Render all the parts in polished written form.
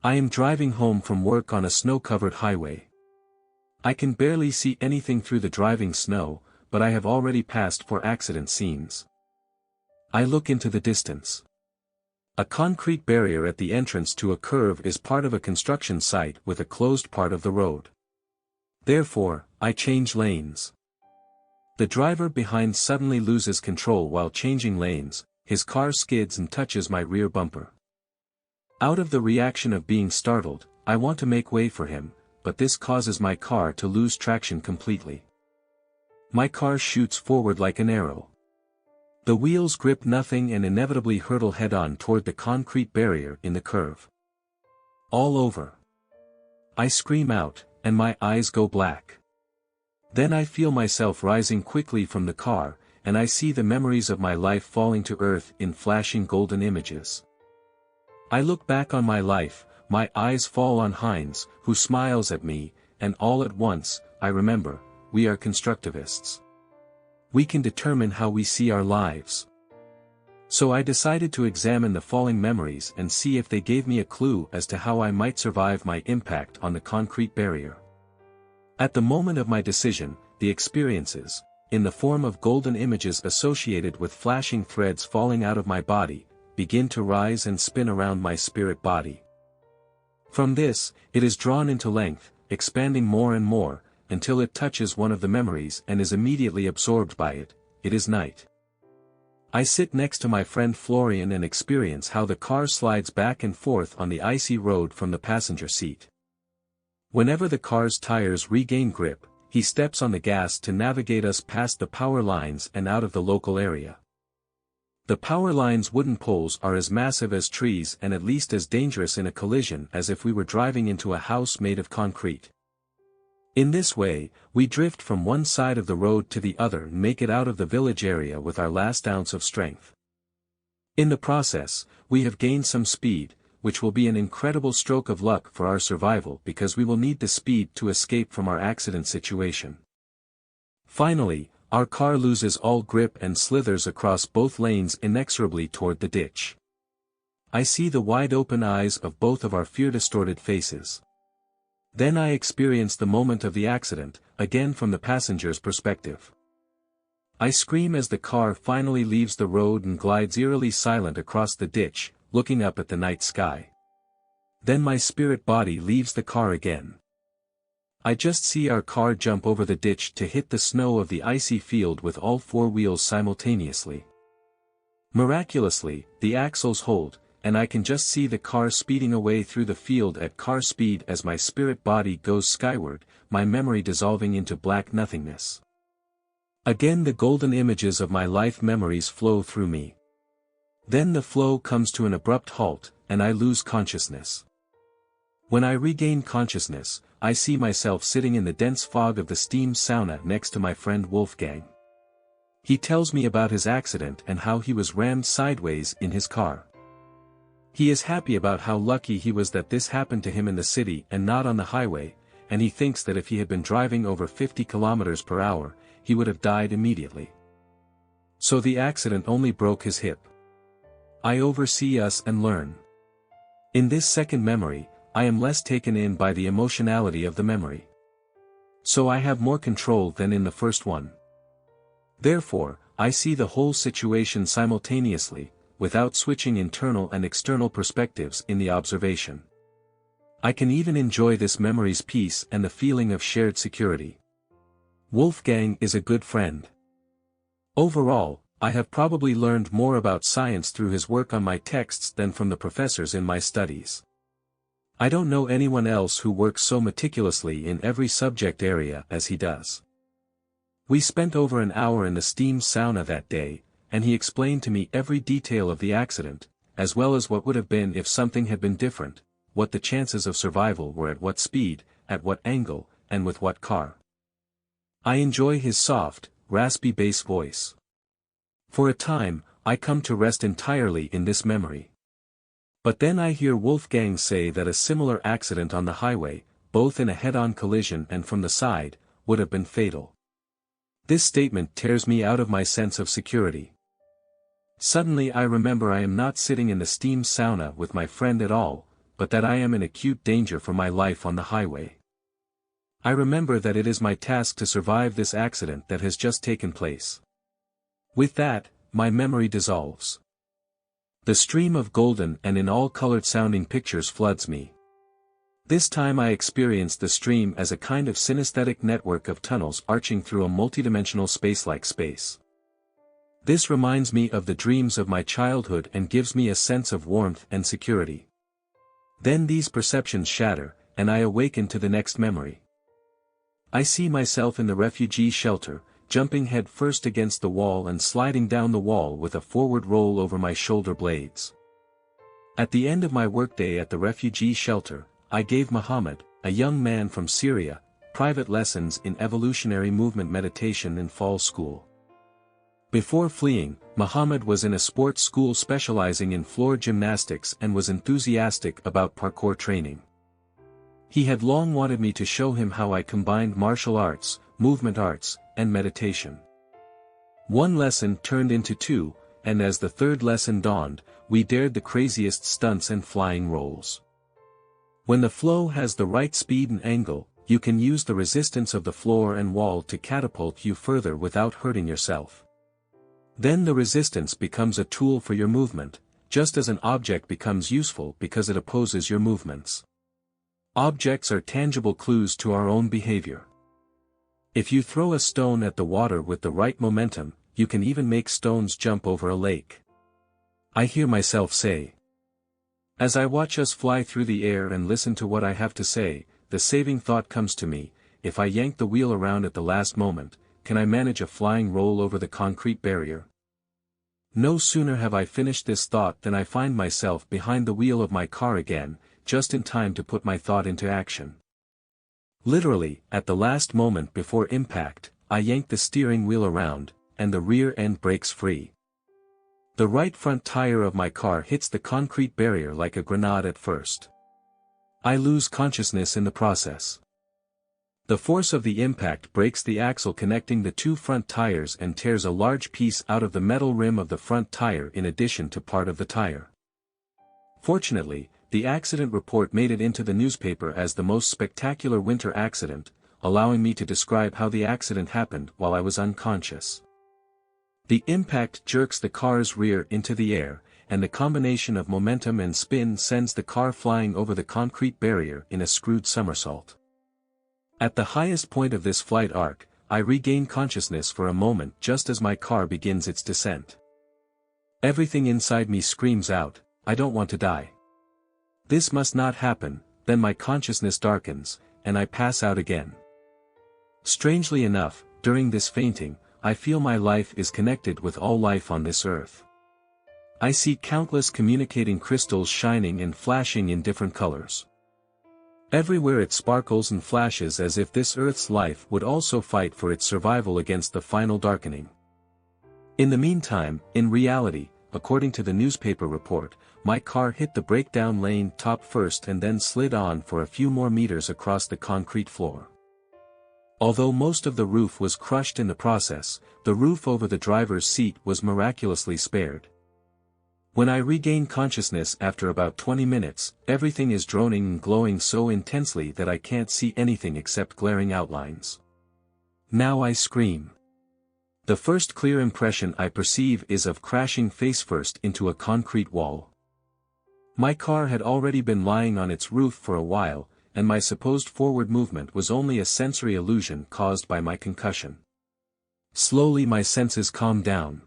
I am driving home from work on a snow-covered highway. I can barely see anything through the driving snow, but I have already passed 4 accident scenes. I look into the distance. A concrete barrier at the entrance to a curve is part of a construction site with a closed part of the road. Therefore, I change lanes. The driver behind suddenly loses control while changing lanes, his car skids and touches my rear bumper. Out of the reaction of being startled, I want to make way for him, but this causes my car to lose traction completely. My car shoots forward like an arrow. The wheels grip nothing and inevitably hurtle head-on toward the concrete barrier in the curve. All over. I scream out, and my eyes go black. Then I feel myself rising quickly from the car, and I see the memories of my life falling to earth in flashing golden images. I look back on my life, my eyes fall on Heinz, who smiles at me, and all at once, I remember, we are constructivists. We can determine how we see our lives. So I decided to examine the falling memories and see if they gave me a clue as to how I might survive my impact on the concrete barrier. At the moment of my decision, the experiences, in the form of golden images associated with flashing threads falling out of my body, begin to rise and spin around my spirit body. From this, it is drawn into length, expanding more and more, until it touches one of the memories and is immediately absorbed by it. It is night. I sit next to my friend Florian and experience how the car slides back and forth on the icy road from the passenger seat. Whenever the car's tires regain grip, he steps on the gas to navigate us past the power lines and out of the local area. The power line's wooden poles are as massive as trees and at least as dangerous in a collision as if we were driving into a house made of concrete. In this way, we drift from one side of the road to the other and make it out of the village area with our last ounce of strength. In the process, we have gained some speed, which will be an incredible stroke of luck for our survival because we will need the speed to escape from our accident situation. Finally, our car loses all grip and slithers across both lanes inexorably toward the ditch. I see the wide-open eyes of both of our fear-distorted faces. Then I experience the moment of the accident, again from the passenger's perspective. I scream as the car finally leaves the road and glides eerily silent across the ditch, looking up at the night sky. Then my spirit body leaves the car again. I just see our car jump over the ditch to hit the snow of the icy field with all 4 wheels simultaneously. Miraculously, the axles hold, and I can just see the car speeding away through the field at car speed as my spirit body goes skyward, my memory dissolving into black nothingness. Again the golden images of my life memories flow through me. Then the flow comes to an abrupt halt, and I lose consciousness. When I regain consciousness, I see myself sitting in the dense fog of the steam sauna next to my friend Wolfgang. He tells me about his accident and how he was rammed sideways in his car. He is happy about how lucky he was that this happened to him in the city and not on the highway, and he thinks that if he had been driving over 50 kilometers per hour, he would have died immediately. So the accident only broke his hip. I oversee us and learn. In this second memory, I am less taken in by the emotionality of the memory. So I have more control than in the first one. Therefore, I see the whole situation simultaneously, without switching internal and external perspectives in the observation. I can even enjoy this memory's peace and the feeling of shared security. Wolfgang is a good friend. Overall, I have probably learned more about science through his work on my texts than from the professors in my studies. I don't know anyone else who works so meticulously in every subject area as he does. We spent over an hour in the steam sauna that day, and he explained to me every detail of the accident, as well as what would have been if something had been different, what the chances of survival were at what speed, at what angle, and with what car. I enjoy his soft, raspy bass voice. For a time, I come to rest entirely in this memory. But then I hear Wolfgang say that a similar accident on the highway, both in a head-on collision and from the side, would have been fatal. This statement tears me out of my sense of security. Suddenly I remember I am not sitting in the steam sauna with my friend at all, but that I am in acute danger for my life on the highway. I remember that it is my task to survive this accident that has just taken place. With that, my memory dissolves. The stream of golden and in all colored sounding pictures floods me. This time I experienced the stream as a kind of synesthetic network of tunnels arching through a multidimensional space-like space. This reminds me of the dreams of my childhood and gives me a sense of warmth and security. Then these perceptions shatter, and I awaken to the next memory. I see myself in the refugee shelter, jumping head first against the wall and sliding down the wall with a forward roll over my shoulder blades. At the end of my workday at the refugee shelter, I gave Muhammad, a young man from Syria, private lessons in evolutionary movement meditation in fall school. Before fleeing, Muhammad was in a sports school specializing in floor gymnastics and was enthusiastic about parkour training. He had long wanted me to show him how I combined martial arts, movement arts, and meditation. One lesson turned into two, and as the third lesson dawned, we dared the craziest stunts and flying rolls. When the flow has the right speed and angle, you can use the resistance of the floor and wall to catapult you further without hurting yourself. Then the resistance becomes a tool for your movement, just as an object becomes useful because it opposes your movements. Objects are tangible clues to our own behavior. If you throw a stone at the water with the right momentum, you can even make stones jump over a lake. I hear myself say. As I watch us fly through the air and listen to what I have to say, the saving thought comes to me: if I yank the wheel around at the last moment, can I manage a flying roll over the concrete barrier? No sooner have I finished this thought than I find myself behind the wheel of my car again, just in time to put my thought into action. Literally, at the last moment before impact, I yank the steering wheel around, and the rear end breaks free. The right front tire of my car hits the concrete barrier like a grenade at first. I lose consciousness in the process. The force of the impact breaks the axle connecting the two front tires and tears a large piece out of the metal rim of the front tire in addition to part of the tire. Fortunately, the accident report made it into the newspaper as the most spectacular winter accident, allowing me to describe how the accident happened while I was unconscious. The impact jerks the car's rear into the air, and the combination of momentum and spin sends the car flying over the concrete barrier in a screwed somersault. At the highest point of this flight arc, I regain consciousness for a moment just as my car begins its descent. Everything inside me screams out, "I don't want to die. This must not happen." Then my consciousness darkens, and I pass out again. Strangely enough, during this fainting, I feel my life is connected with all life on this earth. I see countless communicating crystals shining and flashing in different colors. Everywhere it sparkles and flashes as if this earth's life would also fight for its survival against the final darkening. In the meantime, in reality, according to the newspaper report, my car hit the breakdown lane top first and then slid on for a few more meters across the concrete floor. Although most of the roof was crushed in the process, the roof over the driver's seat was miraculously spared. When I regain consciousness after about 20 minutes, everything is droning and glowing so intensely that I can't see anything except glaring outlines. Now I scream. The first clear impression I perceive is of crashing face first into a concrete wall. My car had already been lying on its roof for a while, and my supposed forward movement was only a sensory illusion caused by my concussion. Slowly my senses calm down.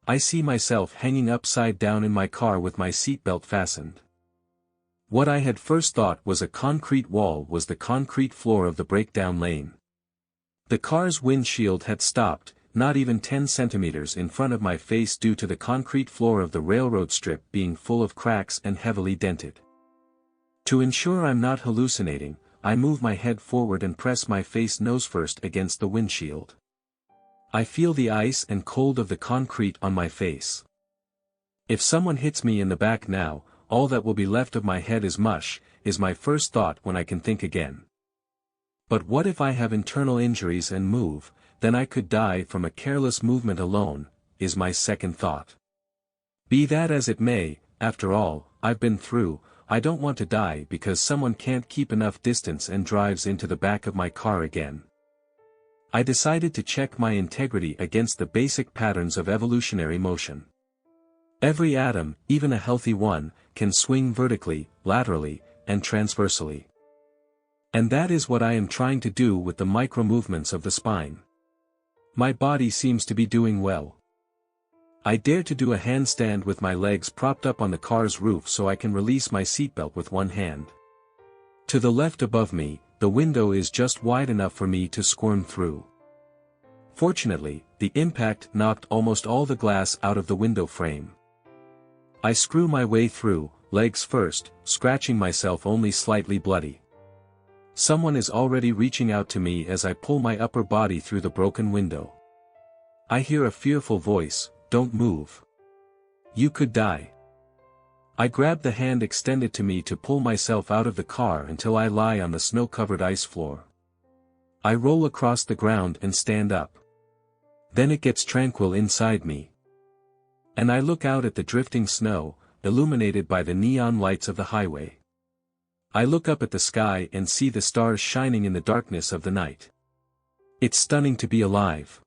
I see myself hanging upside down in my car with my seatbelt fastened. What I had first thought was a concrete wall was the concrete floor of the breakdown lane. The car's windshield had stopped, not even 10 centimeters in front of my face due to the concrete floor of the railroad strip being full of cracks and heavily dented. To ensure I'm not hallucinating, I move my head forward and press my face nose first against the windshield. I feel the ice and cold of the concrete on my face. If someone hits me in the back now, all that will be left of my head is mush, is my first thought when I can think again. But what if I have internal injuries and move, then I could die from a careless movement alone, is my second thought. Be that as it may, after all, I've been through, I don't want to die because someone can't keep enough distance and drives into the back of my car again. I decided to check my integrity against the basic patterns of evolutionary motion. Every atom, even a healthy one, can swing vertically, laterally, and transversely. And that is what I am trying to do with the micro-movements of the spine. My body seems to be doing well. I dare to do a handstand with my legs propped up on the car's roof so I can release my seatbelt with one hand. To the left above me, the window is just wide enough for me to squirm through. Fortunately, the impact knocked almost all the glass out of the window frame. I screw my way through, legs first, scratching myself only slightly bloody. Someone is already reaching out to me as I pull my upper body through the broken window. I hear a fearful voice, "Don't move. You could die." I grab the hand extended to me to pull myself out of the car until I lie on the snow-covered ice floor. I roll across the ground and stand up. Then it gets tranquil inside me. And I look out at the drifting snow, illuminated by the neon lights of the highway. I look up at the sky and see the stars shining in the darkness of the night. It's stunning to be alive.